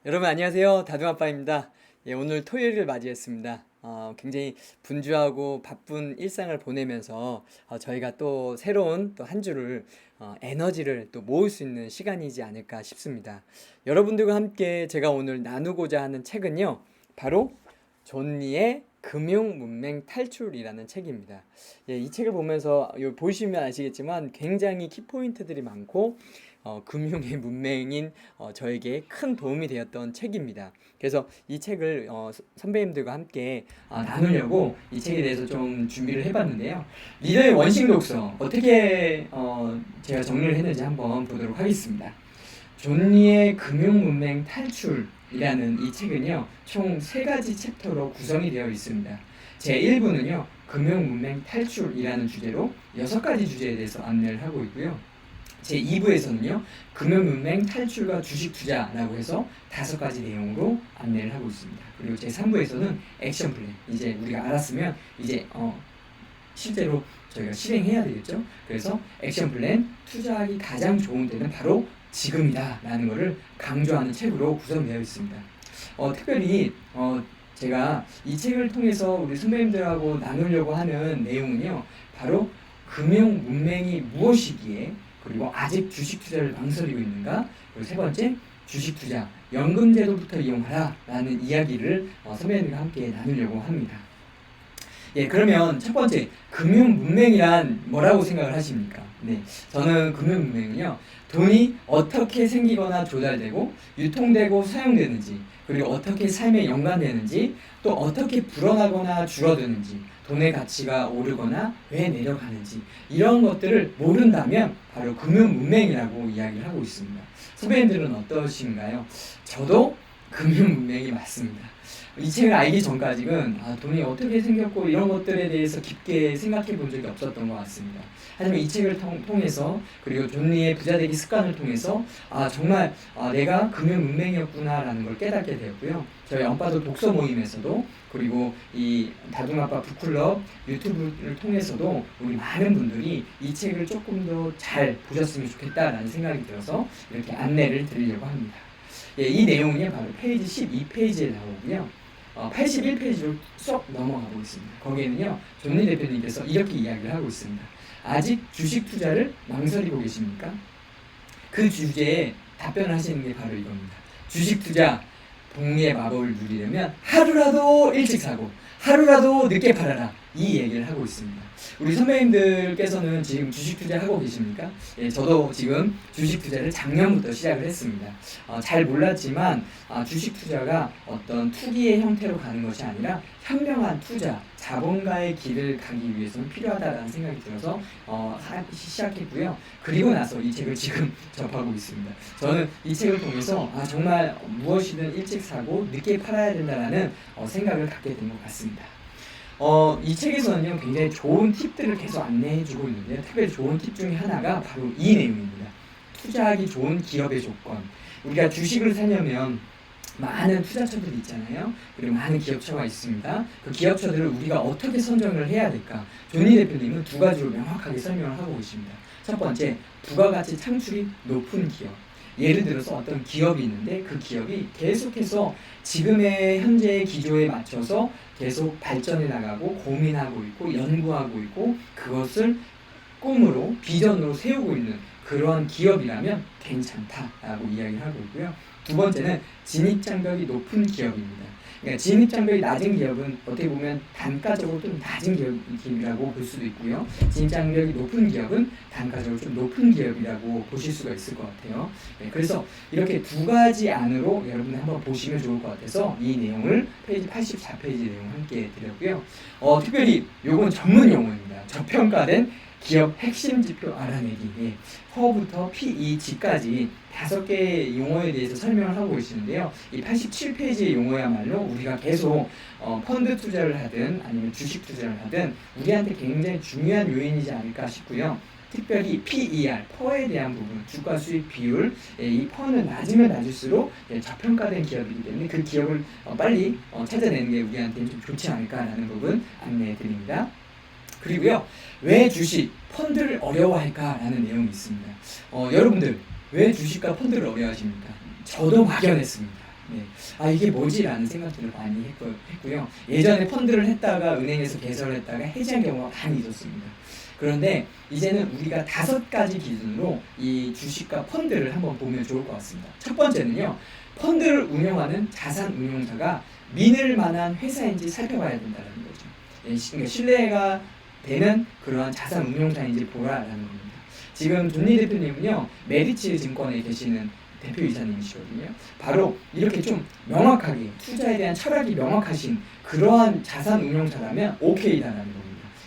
여러분 안녕하세요. 다둥아빠입니다. 오늘 토요일을 맞이했습니다. 굉장히 분주하고 바쁜 일상을 보내면서 저희가 또 새로운 또 한 주를 에너지를 또 모을 수 있는 시간이지 않을까 싶습니다. 여러분들과 함께 제가 오늘 나누고자 하는 책은요, 바로 존니의 금융문맹 탈출이라는 책입니다. 이 책을 보면서 보시면 아시겠지만 굉장히 키포인트들이 많고 금융의 문맹인 저에게 큰 도움이 되었던 책입니다. 그래서 이 책을 선배님들과 함께 나누려고 이 책에 대해서 좀 준비를 해봤는데요. 리더의 원식 독서 어떻게 제가 정리를 했는지 한번 보도록 하겠습니다. 존니의 금융문맹 탈출이라는 이 책은요, 총 3가지 챕터로 구성이 되어 있습니다. 제1부는요, 금융문맹 탈출이라는 주제로 6가지 주제에 대해서 안내를 하고 있고요. 제2부에서는요, 금융문맹 탈출과 주식 투자라고 해서 5가지 내용으로 안내를 하고 있습니다. 그리고 제3부에서는 액션 플랜, 이제 우리가 알았으면 이제 실제로 저희가 실행해야 되겠죠. 그래서 액션 플랜, 투자하기 가장 좋은 때는 바로 지금이다 라는 것을 강조하는 책으로 구성되어 있습니다. 특별히 제가 이 책을 통해서 우리 선배님들하고 나누려고 하는 내용은요, 바로 금융 문맹이 무엇이기에, 그리고 아직 주식 투자를 망설이고 있는가, 그리고 3번째, 주식 투자, 연금제도부터 이용하라 라는 이야기를 선배님들과 함께 나누려고 합니다. 그러면 첫 번째, 금융문맹이란 뭐라고 생각을 하십니까? 저는 금융문맹은요, 돈이 어떻게 생기거나 조달되고 유통되고 사용되는지, 그리고 어떻게 삶에 연관되는지, 또 어떻게 불어나거나 줄어드는지, 돈의 가치가 오르거나 왜 내려가는지, 이런 것들을 모른다면 바로 금융문맹이라고 이야기를 하고 있습니다. 선배님들은 어떠신가요? 저도 금융문맹이 맞습니다. 이 책을 알기 전까지는 돈이 어떻게 생겼고 이런 것들에 대해서 깊게 생각해 본 적이 없었던 것 같습니다. 하지만 이 책을 통해서, 그리고 존니의 부자되기 습관을 통해서 정말 내가 금융문맹이었구나 라는 걸 깨닫게 되었고요. 저희 엄빠도 독서 모임에서도, 그리고 이 다둥아빠 북클럽 유튜브를 통해서도 우리 많은 분들이 이 책을 조금 더 잘 보셨으면 좋겠다라는 생각이 들어서 이렇게 안내를 드리려고 합니다. 이 내용이 바로 페이지 12페이지에 나오고요. 81페이지로 쏙 넘어가고 있습니다. 거기에는요, 존니 대표님께서 이렇게 이야기를 하고 있습니다. 아직 주식 투자를 망설이고 계십니까? 그 주제에 답변을 하시는 게 바로 이겁니다. 주식 투자 복리의 마법을 누리려면 하루라도 일찍 사고 하루라도 늦게 팔아라, 이 얘기를 하고 있습니다. 우리 선배님들께서는 지금 주식 투자하고 계십니까? 저도 지금 주식 투자를 작년부터 시작을 했습니다. 잘 몰랐지만 주식 투자가 어떤 투기의 형태로 가는 것이 아니라 현명한 투자, 자본가의 길을 가기 위해서는 필요하다는 생각이 들어서 시작했고요. 그리고 나서 이 책을 지금 접하고 있습니다. 저는 이 책을 통해서 정말 무엇이든 일찍 사고 늦게 팔아야 된다는 생각을 갖게 된 것 같습니다. 이 책에서는요, 굉장히 좋은 팁들을 계속 안내해주고 있는데요, 특별히 좋은 팁 중에 하나가 바로 이 내용입니다. 투자하기 좋은 기업의 조건. 우리가 주식을 사려면 많은 투자처들이 있잖아요. 그리고 많은 기업처가 있습니다. 그 기업처들을 우리가 어떻게 선정을 해야 될까? 존니 대표님은 2가지로 명확하게 설명을 하고 계십니다. 첫 번째, 부가가치 창출이 높은 기업. 예를 들어서 어떤 기업이 있는데 그 기업이 계속해서 지금의 현재의 기조에 맞춰서 계속 발전해 나가고 고민하고 있고 연구하고 있고 그것을 꿈으로, 비전으로 세우고 있는 그러한 기업이라면 괜찮다라고 이야기를 하고 있고요. 2번째는 진입장벽이 높은 기업입니다. 그러니까 진입장벽이 낮은 기업은 어떻게 보면 단가적으로 좀 낮은 기업이라고 볼 수도 있고요. 진입장벽이 높은 기업은 단가적으로 좀 높은 기업이라고 보실 수가 있을 것 같아요. 그래서 이렇게 2가지 안으로 여러분이 한번 보시면 좋을 것 같아서 이 내용을 페이지 84페이지 내용 함께 드렸고요. 특별히 요건 전문 용어입니다. 저평가된 기업 핵심 지표 알아내기, 허부터 PE, G까지 5개의 용어에 대해서 설명을 하고 계시는데요. 이 87페이지의 용어야말로 우리가 계속 펀드 투자를 하든 아니면 주식 투자를 하든 우리한테 굉장히 중요한 요인이지 않을까 싶고요. 특별히 PER, 퍼에 대한 부분, 주가 수익 비율, 이 퍼는 낮으면 낮을수록 저평가된 기업이기 때문에 그 기업을 빨리 찾아내는 게 우리한테는 좀 좋지 않을까라는 부분 안내해 드립니다. 그리고요, 왜 주식, 펀드를 어려워할까라는 내용이 있습니다. 여러분들 왜 주식과 펀드를 어려워하십니까? 저도 막연했습니다. 네. 아, 이게 뭐지라는 생각들을 많이 했고요. 예전에 펀드를 했다가 은행에서 개설을 했다가 해지한 경우가 많이 있었습니다. 그런데 이제는 우리가 5가지 기준으로 이 주식과 펀드를 한번 보면 좋을 것 같습니다. 첫 번째는요, 펀드를 운영하는 자산 운용사가 믿을 만한 회사인지 살펴봐야 된다는 거죠. 그러니까 신뢰가 되는 그러한 자산 운용사인지 보라라는 겁니다. 지금 존니 대표님은요, 메리츠 증권에 계시는 대표이사님이시거든요. 바로 이렇게 좀 명확하게 투자에 대한 철학이 명확하신 그러한 자산 운용사라면 오케이다라는 겁니다.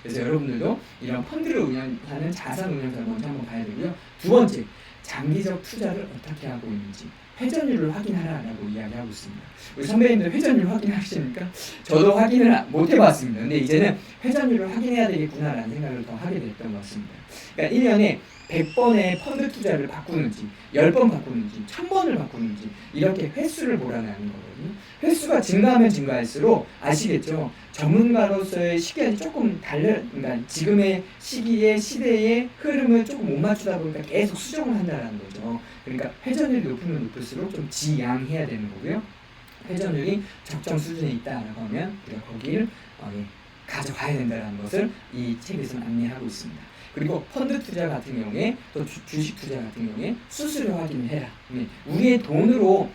그래서 여러분들도 이런 펀드를 운영하는 자산 운용사를 먼저 한번 봐야 되고요. 두 번째, 장기적 투자를 어떻게 하고 있는지 회전율을 확인하라라고 이야기하고 있습니다. 우리 선배님들 회전율 확인하십니까? 저도 확인을 못 해봤습니다. 근데 이제는 회전율을 확인해야 되겠구나라는 생각을 더 하게 됐던 것 같습니다. 그러니까 1년에 100번의 펀드 투자를 바꾸는지 10번 바꾸는지 1000번을 바꾸는지 이렇게 횟수를 보라는 거거든요. 횟수가 증가하면 증가할수록 아시겠죠? 전문가로서의 시기가 조금 그러니까 지금의 시기에 시대의 흐름을 조금 못 맞추다 보니까 계속 수정을 한다는 거죠. 그러니까 회전율이 높으면 높을수록 좀 지양해야 되는 거고요. 회전율이 적정 수준에 있다라고 하면 우리가 거기를 가져가야 된다는 것을 이 책에서는 안내하고 있습니다. 그리고 펀드 투자 같은 경우에 또 주식 투자 같은 경우에 수수료 확인을 해라. 우리의 돈으로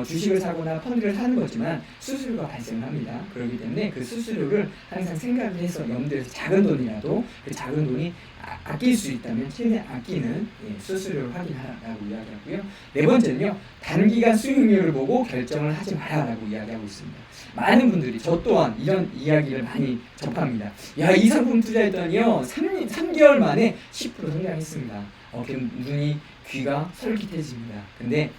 주식을 사거나 펀드를 사는 거지만 수수료가 발생을 합니다. 그렇기 때문에 그 수수료를 항상 생각을 해서 염두에서 작은 돈이라도 그 작은 돈이 아낄 수 있다면 최대한 아끼는 수수료를 확인하라고 이야기하고요. 네 번째는요, 단기간 수익률을 보고 결정을 하지 마라라고 이야기하고 있습니다. 많은 분들이 저 또한 이런 이야기를 많이 접합니다. 야, 이 상품 투자했더니요 3개월 만에 10% 성장했습니다. 눈이 귀가 솔깃해집니다. 근데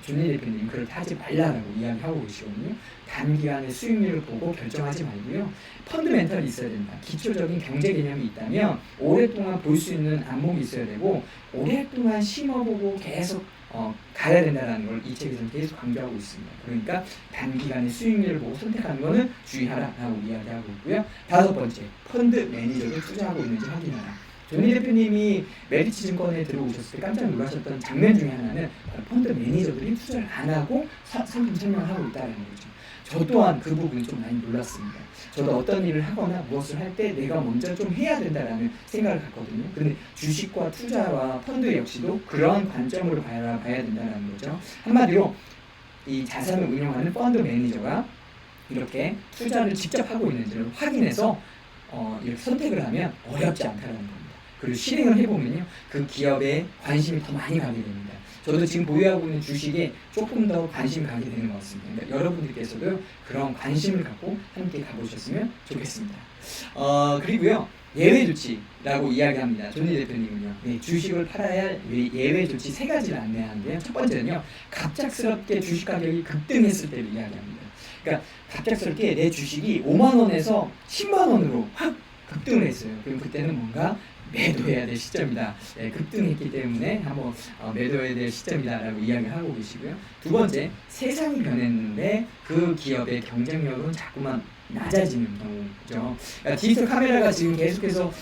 존니 대표님 그렇게 하지 말라라고 이야기하고 계시거든요. 단기간의 수익률을 보고 결정하지 말고요. 펀드멘털이 있어야 된다. 기초적인 경제 개념이 있다면 오랫동안 볼 수 있는 안목이 있어야 되고 오랫동안 심어보고 계속 가야 된다는 걸 이 책에서는 계속 강조하고 있습니다. 그러니까 단기간의 수익률을 보고 선택하는 것은 주의하라라고 이야기하고 있고요. 5번째, 펀드 매니저를 투자하고 있는지 확인하라. 존니 대표님이 메리츠 증권에 들어오셨을 때 깜짝 놀라셨던 장면 중에 하나는 펀드 매니저들이 투자를 안 하고 상품 설명을 하고 있다는 거죠. 저 또한 그 부분이 좀 많이 놀랐습니다. 저도 어떤 일을 하거나 무엇을 할 때 내가 먼저 좀 해야 된다라는 생각을 갖거든요. 근데 주식과 투자와 펀드 역시도 그런 관점으로 봐야 된다는 거죠. 한마디로 이 자산을 운영하는 펀드 매니저가 이렇게 투자를 직접 하고 있는지를 확인해서 이렇게 선택을 하면 어렵지 않다는 겁니다. 그리고 실행을 해보면요, 그 기업에 관심이 더 많이 가게 됩니다. 저도 지금 보유하고 있는 주식에 조금 더 관심이 가게 되는 것 같습니다. 그러니까 여러분들께서도 그런 관심을 갖고 함께 가보셨으면 좋겠습니다. 그리고요, 예외 조치라고 이야기합니다. 존니 대표님은요, 주식을 팔아야 할 예외 조치 3가지를 안내하는데요. 첫 번째는요, 갑작스럽게 주식 가격이 급등했을 때를 이야기합니다. 그러니까 갑작스럽게 내 주식이 5만 원에서 10만 원으로 확 급등을 했어요. 그럼 그때는 뭔가 매도해야 될 시점이다. 급등했기 때문에 한번 매도해야 될 시점이다라고 이야기를 하고 계시고요. 두 번째, 세상이 변했는데 그 기업의 경쟁력은 자꾸만 낮아지는 경우죠. 그러니까 디지털 카메라가 지금 계속해서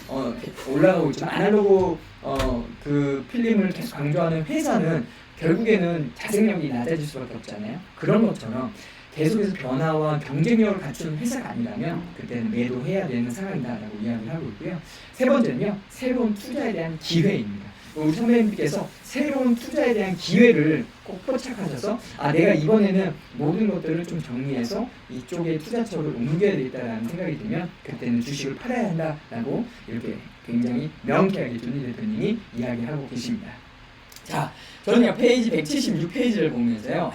올라가고 있지만 아날로그 그 필름을 계속 강조하는 회사는 결국에는 자생력이 낮아질 수밖에 없잖아요. 그런 것처럼 계속해서 변화와 경쟁력을 갖추는 회사가 아니라면 그때는 매도해야 되는 상황이다라고 이야기를 하고 있고요. 세 번째는요, 새로운 투자에 대한 기회입니다. 우리 선배님께서 새로운 투자에 대한 기회를 꼭 포착하셔서 내가 이번에는 모든 것들을 좀 정리해서 이쪽에 투자처를 옮겨야 되겠다라는 생각이 들면 그때는 주식을 팔아야 한다라고 이렇게 굉장히 명쾌하게 존니 대표님이 이야기하고 계십니다. 자, 저는 페이지 176페이지를 보면서요,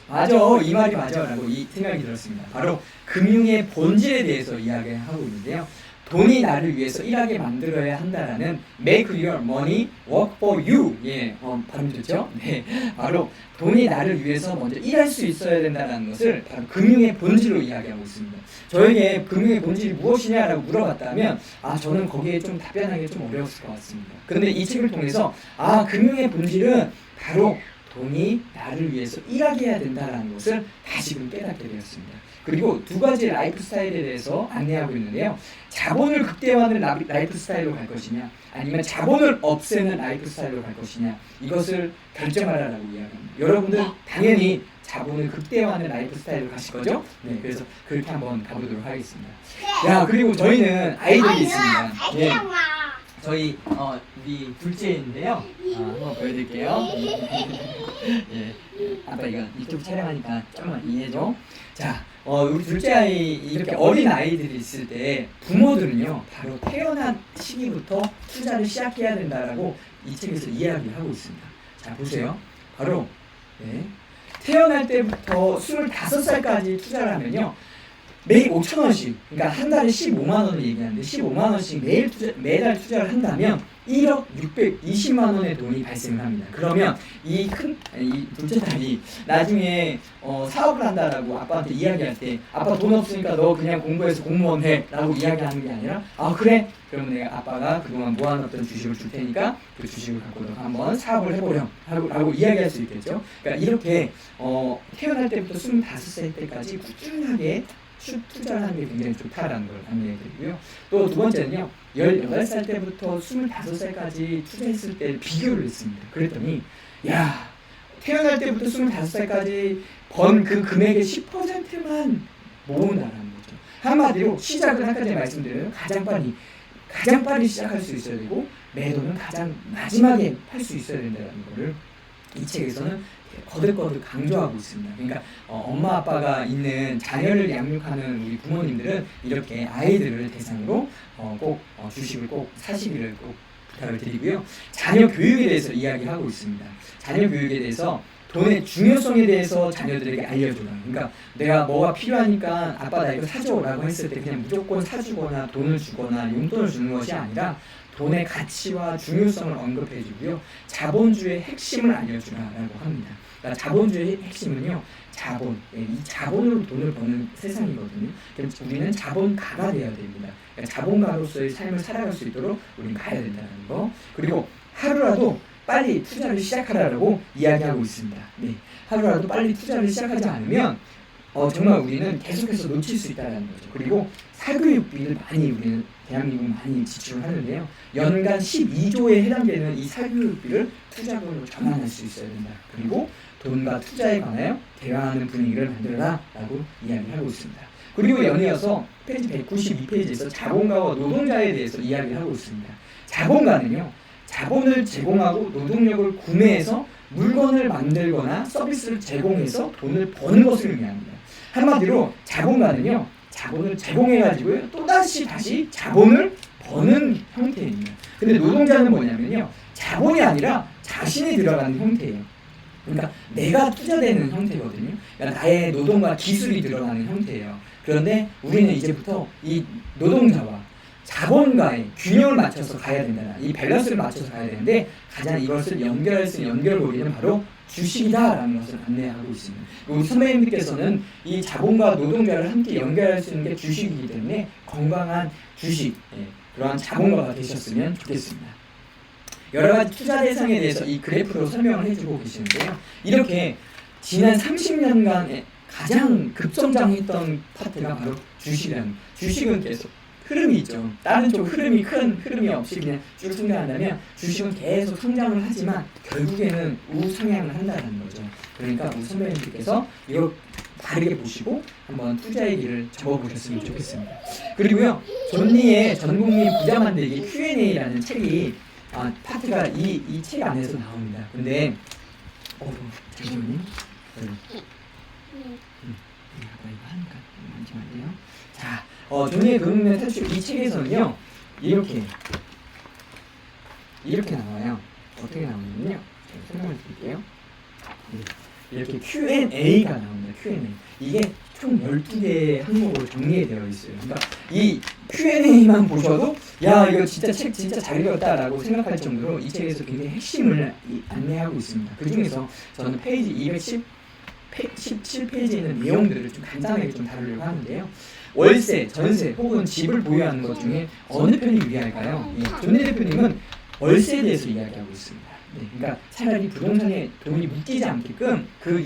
맞아, 이 말이 맞아 라고 이 생각이 들었습니다. 바로 금융의 본질에 대해서 이야기하고 있는데요. 돈이 나를 위해서 일하게 만들어야 한다라는 Make your money work for you. 발음 좋죠? 네, 바로 돈이 나를 위해서 먼저 일할 수 있어야 된다는 것을 바로 금융의 본질로 이야기하고 있습니다. 저에게 금융의 본질이 무엇이냐라고 물어봤다면 저는 거기에 좀 답변하기 좀 어려웠을 것 같습니다. 그런데 이 책을 통해서 금융의 본질은 바로 돈이 나를 위해서 일하게 해야 된다는 것을 다시금 깨닫게 되었습니다. 그리고 2가지 라이프 스타일에 대해서 안내하고 있는데요. 자본을 극대화하는 라이프 스타일로 갈 것이냐, 아니면 자본을 없애는 라이프 스타일로 갈 것이냐, 이것을 결정하라고 이야기합니다. 여러분들 당연히 자본을 극대화하는 라이프 스타일로 가실 거죠? 네, 그래서 그렇게 한번 가보도록 하겠습니다. 야, 그리고 저희는 아이들이 있습니다. 예, 저희 우리 둘째인데요. 한번 보여드릴게요. 예, 아빠 이거 유튜브 촬영하니까 조금만 이해해줘. 자, 우리 둘째 아이 이렇게 어린 아이들이 있을 때 부모들은요 바로 태어난 시기부터 투자를 시작해야 된다라고 이 책에서 이야기를 하고 있습니다. 자, 보세요. 바로 네, 태어날 때부터 25살까지 투자를 하면요 매일 5,000원씩, 그러니까 한 달에 15만 원을 얘기하는데 15만 원씩 매달 투자를 한다면 1억 620만 원의 돈이 발생합니다. 그러면 이 둘째 딸이 나중에 사업을 한다라고 아빠한테 이야기할 때 아빠 돈 없으니까 너 그냥 공부해서 공무원 해 라고 이야기하는 게 아니라 아 그래? 그러면 내가 아빠가 그동안 모아놨던 주식을 줄 테니까 그 주식을 갖고 너 한번 사업을 해보렴 라고 이야기할 수 있겠죠. 그러니까 이렇게 태어날 때부터 25살 때까지 꾸준하게 투자를 하는 게 굉장히 좋다라는 걸 안내해 드리고요. 또 두 번째는요, 18살 때부터 25살까지 투자했을 때 비교를 했습니다. 그랬더니, 야, 태어날 때부터 25살까지 번 그 금액의 10%만 모은다라는 거죠. 한마디로 시작을 아까 전에 말씀드려요. 가장 빨리 시작할 수 있어야 되고, 매도는 가장 마지막에 할 수 있어야 된다는 거를 이 책에서는 거듭거듭 강조하고 있습니다. 그러니까 엄마 아빠가 있는 자녀를 양육하는 우리 부모님들은 이렇게 아이들을 대상으로 꼭 주식을 꼭 사시기를 꼭 부탁을 드리고요. 자녀 교육에 대해서 이야기하고 있습니다. 자녀 교육에 대해서 돈의 중요성에 대해서 자녀들에게 알려줘라. 그러니까 내가 뭐가 필요하니까 아빠 나 이거 사줘라고 했을 때 그냥 무조건 사주거나 돈을 주거나 용돈을 주는 것이 아니라 돈의 가치와 중요성을 언급해주고요. 자본주의의 핵심을 알려주라라고 합니다. 그러니까 자본주의의 핵심은요, 이 자본으로 돈을 버는 세상이거든요. 그래서 우리는 자본가가 되어야 됩니다. 그러니까 자본가로서의 삶을 살아갈 수 있도록 우리는 가야 된다는 거. 그리고 하루라도 빨리 투자를 시작하라고 이야기하고 있습니다. 네, 하루라도 빨리 투자를 시작하지 않으면 정말 우리는 계속해서 놓칠 수 있다는 거죠. 그리고 사교육비를 우리는 대한민국은 많이 지출을 하는데요. 연간 12조에 해당되는 이 사교육비를 투자금으로 전환할 수 있어야 된다. 그리고 돈과 투자에 관하여 대화하는 분위기를 만들어라라고 이야기하고 있습니다. 그리고 연이어서 페이지 192페이지에서 자본가와 노동자에 대해서 이야기를 하고 있습니다. 자본가는요, 자본을 제공하고 노동력을 구매해서 물건을 만들거나 서비스를 제공해서 돈을 버는 것을 의미합니다. 한마디로 자본가는요, 자본을 제공해가지고요, 다시 자본을 버는 형태입니다. 근데 노동자는 뭐냐면요, 자본이 아니라 자신이 들어가는 형태예요. 그러니까 내가 투자되는 형태거든요. 그러니까 나의 노동과 기술이 들어가는 형태예요. 그런데 우리는 이제부터 이 노동자와 자본가의 균형을 맞춰서 가야 된다. 이 밸런스를 맞춰서 가야 되는데 가장 이것을 연결할 수 있는 연결고리는 바로 주식이다라는 것을 안내하고 있습니다. 우리 선배님들께서는 이 자본과 노동자를 함께 연결할 수 있는 게 주식이기 때문에 건강한 주식, 그러한 자본가가 되셨으면 좋겠습니다. 여러 가지 투자 대상에 대해서 이 그래프로 설명을 해주고 계시는데요. 이렇게 지난 30년간에 가장 급성장했던 파트가 바로 주식이라는, 주식은 계속 흐름이 있죠. 다른 쪽 큰 흐름이 없이 그냥 쭉 성장한다면 주식은 계속 성장을 하지만 결국에는 우상향을 한다는 거죠. 그러니까 우리 선배님들께서 이걸 다르게 보시고 한번 투자의 길을 접어보셨으면 좋겠습니다. 그리고요, 존니의 전국민 부자 만들기 Q&A라는 책이 파트가 이 책 안에서 나옵니다. 근데 잠시만요. 이거 하니까 잠시만요. 자, 존니의 금융의 탈출, 이 책에서는요, 이렇게 나와요. 어떻게 나오냐면요, 제가 설명을 드릴게요. 이렇게 Q&A가 나옵니다. Q&A. 이게 총 12개의 항목으로 정리되어 있어요. 그러니까 이 Q&A만 보셔도 야, 이거 진짜 책 진짜 잘 읽었다라고 생각할 정도로 이 책에서 굉장히 핵심을 안내하고 있습니다. 그 중에서 저는 페이지 217페이지에 있는 내용들을 좀 간단하게 좀 다루려고 하는데요. 월세, 전세 혹은 집을 보유하는 것 중에 어느 편이 유리할까요? 존니 대표님은 월세에 대해서 이야기하고 있습니다. 그러니까 차라리 부동산에 돈이 묶이지 않게끔 그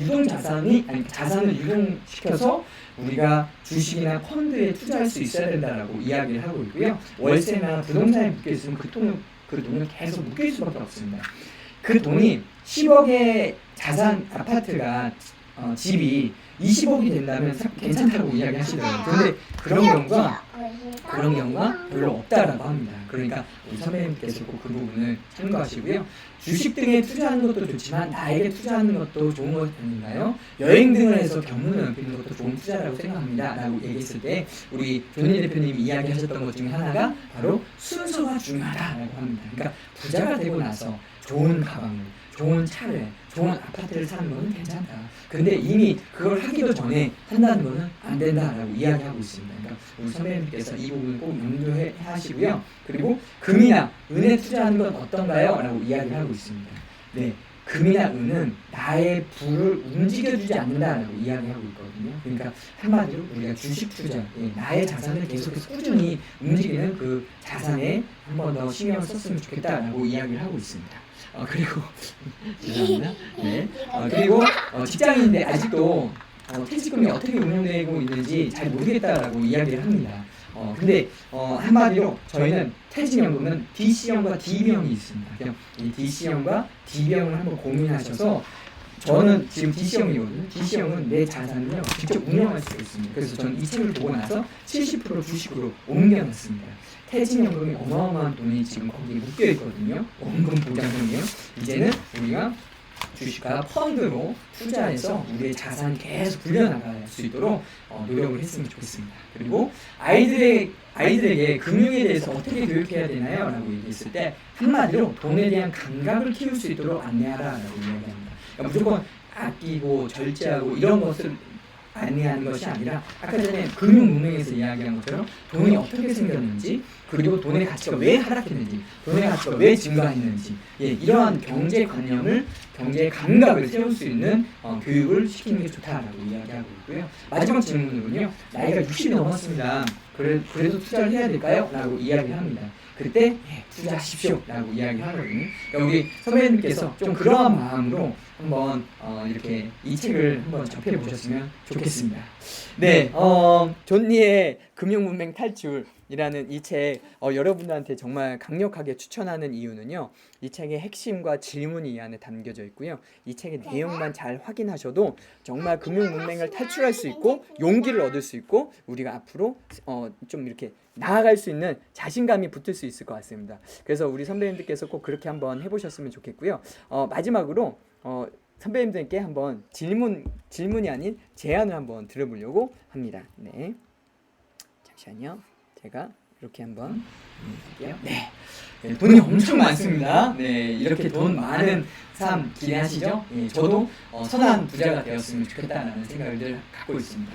자산을 유동시켜서 우리가 주식이나 펀드에 투자할 수 있어야 된다라고 이야기를 하고 있고요. 월세나 부동산에 묶여 있으면 그 돈은 계속 묶일 수밖에 없습니다. 그 돈이 10억의 자산 아파트가 집이 20억이 된다면 괜찮다고 이야기하시더라고요. 그런데 그런 경우가 별로 없다라고 합니다. 그러니까 우리 선배님께서 꼭 그 부분을 참고하시고요. 주식 등에 투자하는 것도 좋지만 나에게 투자하는 것도 좋은 것 아닌가요? 여행 등을 해서 경문을 넓히는 것도 좋은 투자라고 생각합니다. 라고 얘기했을 때 우리 조니 대표님이 이야기하셨던 것 중에 하나가 바로 순서가 중요하다라고 합니다. 그러니까 부자가 되고 나서 좋은 가방을, 좋은 차를, 좋은 아파트를 사는 건 괜찮다. 근데 이미 그걸 하기도 전에 한다는 거는 안 된다라고 이야기하고 있습니다. 그러니까 우리 선배님께서 이 부분을 꼭 염두해 하시고요. 그리고 금이나 은에 투자하는 건 어떤가요? 라고 이야기를 하고 있습니다. 네, 금이나 은은 나의 부를 움직여주지 않는다라고 이야기하고 있거든요. 그러니까 한마디로 우리가 주식 투자, 나의 자산을 계속해서 꾸준히 움직이는 그 자산에 한 번 더 신경을 썼으면 좋겠다라고 이야기를 하고 있습니다. 그리고 죄송합니다. 네. 그리고 직장인인데 아직도 퇴직금이 어떻게 운영되고 있는지 잘 모르겠다라고 이야기를 합니다. 근데 한마디로 저희는 퇴직연금은 DC형과 DB형이 있습니다. 이 DC형과 DB형을 한번 고민하셔서 저는 지금 DC형이거든요. DC형은 내 자산을 직접 운영할 수 있습니다. 그래서 저는 이 책을 보고 나서 70% 주식으로 옮겨놨습니다. 퇴직연금이 어마어마한 돈이 지금 거기에 묶여 있거든요. 원금 보장금이요. 이제는 우리가 주식과 펀드로 투자해서 우리의 자산이 계속 불려나갈 수 있도록 노력을 했으면 좋겠습니다. 그리고 아이들에게 금융에 대해서 어떻게 교육해야 되나요? 라고 얘기했을 때 한마디로 돈에 대한 감각을 키울 수 있도록 안내하라 라고 이야기합니다. 그러니까 무조건 아끼고 절제하고 이런 것을 안내하는 것이 아니라 아까 전에 금융문맹에서 이야기한 것처럼 돈이 어떻게 생겼는지, 그리고 돈의 가치가 왜 하락했는지, 돈의 가치가 왜 증가했는지, 이러한 경제관념을, 경제의 감각을 세울 수 있는 교육을 시키는 게 좋다라고 이야기하고 있고요. 마지막 질문으로는요, 나이가 60이 넘었습니다. 그래도 투자를 해야 될까요? 라고 이야기를 합니다. 그때 투자하십시오 라고 이야기하거든요. 그러니까 우리 선배님께서 좀 그러한 마음으로 한번 이렇게 이 책을 한번 접해보셨으면 좋겠습니다. 네, 존니의 금융문맹 탈출이라는 이 책 여러분들한테 정말 강력하게 추천하는 이유는요, 이 책의 핵심과 질문이 이 안에 담겨져 있고요. 이 책의 내용만 잘 확인하셔도 정말 금융문맹을 탈출할 수 있고 용기를 얻을 수 있고 우리가 앞으로 좀 이렇게 나아갈 수 있는 자신감이 붙을 수 있을 것 같습니다. 그래서 우리 선배님들께서 꼭 그렇게 한번 해보셨으면 좋겠고요. 마지막으로 선배님들께 한번 질문이 아닌 제안을 한번 들어보려고 합니다. 네, 잠시만요. 제가 이렇게 한번 할게요. 네, 돈이 엄청 많습니다. 네, 이렇게 돈 많은 삶 기대하시죠? 저도 선한 부자가 되었으면 좋겠다는 생각을 늘 갖고 있습니다.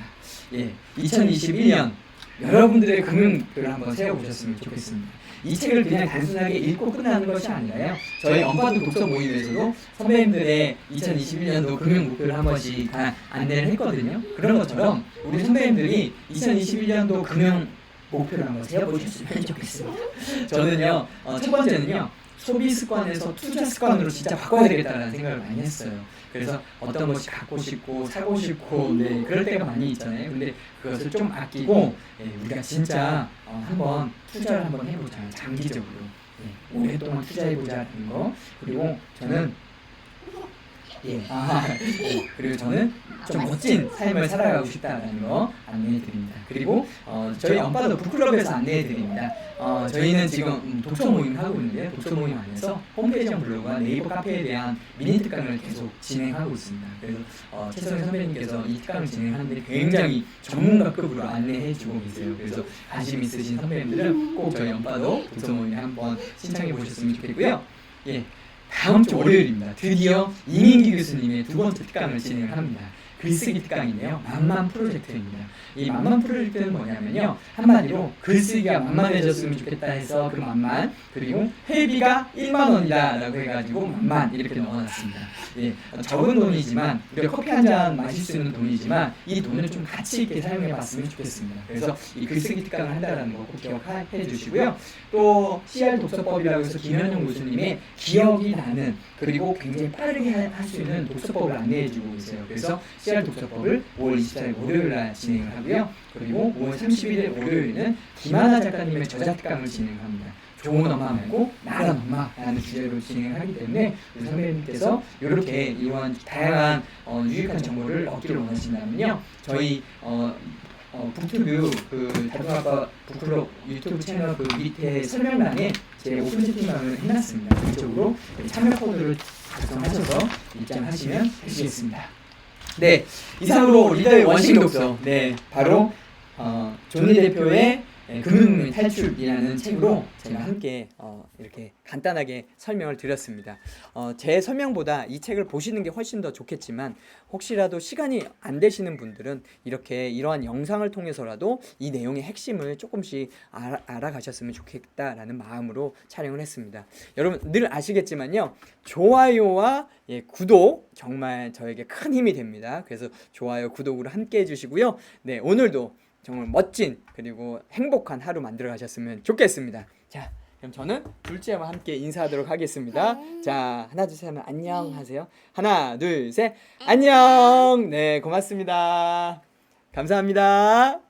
2021년 여러분들의 금융표를 한번 세워보셨으면 좋겠습니다. 이 책을 그냥 단순하게 읽고 끝나는 것이 아니라요, 저희 언바도 독서 모임에서도 선배님들의 2021년도 금융 목표를 한 번씩 다 안내를 했거든요. 그런 것처럼 우리 선배님들이 2021년도 금융 목표를 한번 세워보셨으면 좋겠습니다. 저는요, 첫 번째는요, 소비 습관에서 투자 습관으로 진짜 바꿔야 되겠다는 생각을 많이 했어요. 그래서 어떤 것이 갖고 싶고 사고 싶고 그럴 때가 많이 있잖아요. 근데 그것을 좀 아끼고 우리가 진짜 한번 투자를 한번 해보자. 장기적으로 오랫동안 투자해보자는 거. 그리고 저는 그리고 저는 좀 멋진 삶을 살아가고 싶다는 거 안내해드립니다. 그리고 저희 언바도 북클럽에서 안내해드립니다. 저희는 지금 독서 모임을 하고 있는데요. 독서 모임 안에서 홈페이지와 블로그와 네이버 카페에 대한 미니 특강을 계속 진행하고 있습니다. 그래서 최성희 선배님께서 이 특강을 진행하는데 굉장히 전문가급으로 안내해주고 계세요. 그래서 관심 있으신 선배님들은 꼭 저희 언바도 독서 모임에 한번 신청해 보셨으면 좋겠고요. 다음 주 월요일입니다. 드디어 이민기 교수님의 두 번째 특강을 진행을 합니다. 글쓰기 특강인데요. 만만 프로젝트입니다. 이 만만 프로젝트는 뭐냐면요, 한마디로 글쓰기가 만만해졌으면 좋겠다 해서 그 만만, 그리고 회비가 1만 원이다 라고 해가지고 만만 이렇게 넣어놨습니다. 적은 돈이지만, 우리가 커피 한 잔 마실 수 있는 돈이지만 이 돈을 좀 가치 있게 사용해 봤으면 좋겠습니다. 그래서 이 글쓰기 특강을 한다는 거 꼭 기억해 주시고요. 또 CR 독서법이라고 해서 김현용 교수님의 기억이 나는 그리고 굉장히 빠르게 할 수 있는 독서법을 안내해주고 있어요. 그래서 CR 독서법을 5월 24일 월요일 날 진행을 하고요. 그리고 5월 31일 월요일은 김하나 작가님의 저작강을 진행합니다. 좋은 엄마 말고 나란 엄마라는 주제로 진행을 하기 때문에 우리 선배님께서 이렇게 이러한 다양한 유익한 정보를 얻기를 원하신다면요, 저희 북튜브 그 다둥아빠 북클럽 유튜브 채널 그 밑에 설명란에 제 오픈 채팅방을 해놨습니다. 그쪽으로 참여 코드를 작성하셔서 입장하시면 되시겠습니다. 네, 이상으로 리더의 원칙 독서, 네, 바로 존니 대표의 금융 탈출이라는 책으로 제가 함께 이렇게 간단하게 설명을 드렸습니다. 제 설명보다 이 책을 보시는 게 훨씬 더 좋겠지만 혹시라도 시간이 안 되시는 분들은 이렇게 이러한 영상을 통해서라도 이 내용의 핵심을 조금씩 알아가셨으면 좋겠다라는 마음으로 촬영을 했습니다. 여러분 늘 아시겠지만요, 좋아요와 구독 정말 저에게 큰 힘이 됩니다. 그래서 좋아요, 구독으로 함께 해주시고요. 네, 오늘도 정말 멋진 그리고 행복한 하루 만들어 가셨으면 좋겠습니다. 자, 그럼 저는 둘째와 함께 인사하도록 하겠습니다. 자, 하나 둘 셋 하면 안녕 하세요. 하나 둘 셋 안녕. 네, 고맙습니다. 감사합니다.